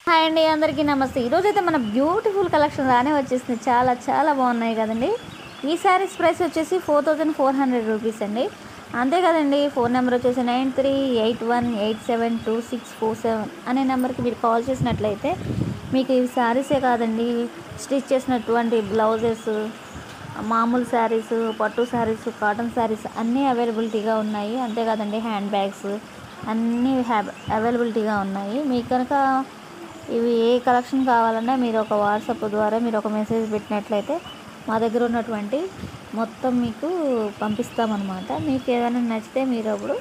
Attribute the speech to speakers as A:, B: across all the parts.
A: Hi అండి, అందరికీ నమస్తే. ఈరోజైతే మన బ్యూటిఫుల్ కలెక్షన్ రానే వచ్చేసింది. చాలా చాలా బాగున్నాయి కదండి. ఈ శారీస్ ప్రైస్ వచ్చేసి 4400 రూపీస్ అండి. అంతే కదండి. ఫోన్ నెంబర్ వచ్చేసి 9381872647 అనే నెంబర్కి మీరు కాల్ చేసినట్లయితే మీకు ఈ శారీసే కాదండి, స్టిచ్ చేసినటువంటి బ్లౌజెస్, మామూలు శారీస్, పట్టు శారీస్, కాటన్ శారీస్ అన్నీ అవైలబిలిటీగా ఉన్నాయి. అంతే కదండి, హ్యాండ్ బ్యాగ్స్ అన్నీ అవైలబిలిటీగా ఉన్నాయి. మీకు కనుక ఇవి ఏ కలెక్షన్ కావాలన్నా మీరు ఒక వాట్సాప్ ద్వారా మీరు ఒక మెసేజ్ పెట్టినట్లయితే మా దగ్గర ఉన్నటువంటి మొత్తం మీకు పంపిస్తామన్నమాట. మీకు ఏదైనా నచ్చితే మీరు అప్పుడు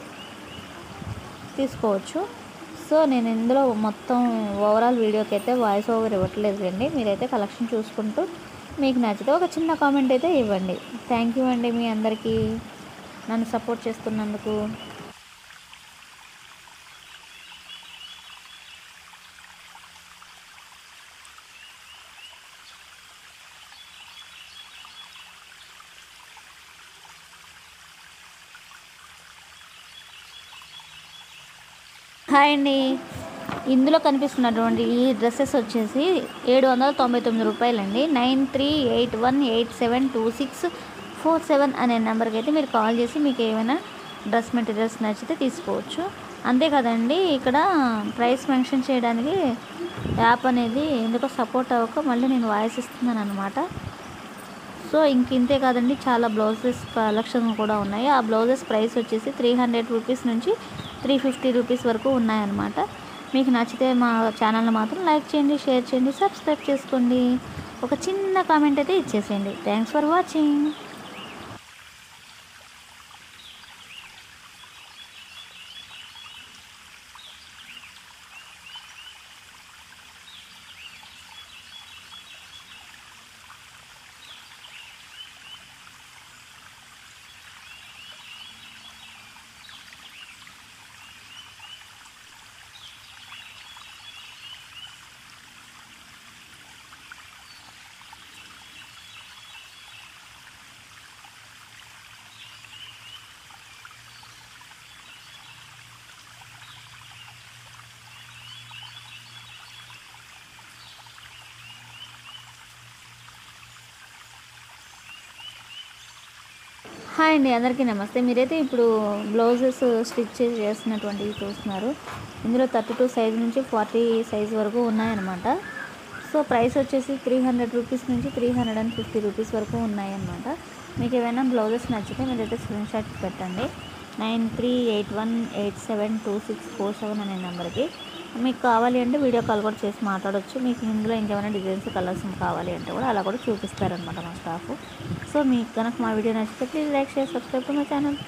A: తీసుకోవచ్చు. సో నేను ఇందులో మొత్తం ఓవరాల్ వీడియోకి అయితే వాయిస్ ఓవర్ ఇవ్వట్లేదులేండి. మీరైతే కలెక్షన్ చూసుకుంటూ మీకు నచ్చితే ఒక చిన్న కామెంట్ అయితే ఇవ్వండి. థ్యాంక్ యూ అండి మీ అందరికీ నన్ను సపోర్ట్ చేస్తున్నందుకు. హాయ్ అండి, ఇందులో కనిపిస్తున్నటువంటి ఈ డ్రెస్సెస్ వచ్చేసి 799 రూపాయలండి. 9381872647 అనే నెంబర్కి అయితే మీరు కాల్ చేసి మీకు ఏమైనా డ్రెస్ మెటీరియల్స్ నచ్చితే తీసుకోవచ్చు. అంతే కదండి, ఇక్కడ ప్రైస్ మెన్షన్ చేయడానికి యాప్ అనేది ఎందుకో సపోర్ట్ అవ్వక మళ్ళీ నేను వాయిస్ ఇస్తున్నాను అనమాట. సో ఇంతే కాదండి, చాలా బ్లౌజెస్ కలెక్షన్ కూడా ఉన్నాయి. ఆ బ్లౌజెస్ ప్రైస్ వచ్చేసి 300 రూపీస్ నుంచి 350 రూపీస్ వరకు ఉన్నాయన్నమాట. మీకు నచ్చితే మా ఛానల్ని మాత్రం లైక్ చేయండి, షేర్ చేయండి, సబ్స్క్రైబ్ చేసుకోండి, ఒక చిన్న కామెంట్ అయితే ఇచ్చేసేయండి. Thanks for watching. హాయ్ అండి, అందరికీ నమస్తే. మీరైతే ఇప్పుడు బ్లౌజెస్ స్టిచ్ చేసినటువంటివి చూస్తున్నారు. ఇందులో 32 సైజ్ నుంచి 40 సైజ్ వరకు ఉన్నాయన్నమాట. సో ప్రైస్ వచ్చేసి 300 రూపీస్ నుంచి 350 రూపీస్ వరకు ఉన్నాయన్నమాట. మీకు ఏమైనా బ్లౌజెస్ నచ్చితే మీరైతే స్క్రీన్ షాట్ పెట్టండి. 9381872647 అనే నెంబర్కి మీకు కావాలి అంటే వీడియో కాల్ కూడా చేసి మాట్లాడవచ్చు. మీకు ఇందులో ఇంకేమైనా డిజైన్స్, కలర్స్ కావాలి అంటే కూడా అలా కూడా చూపిస్తారనమాట మా స్టాఫ్. సో మీకు కనుక మా వీడియో నచ్చితే please like, share, subscribe to my channel.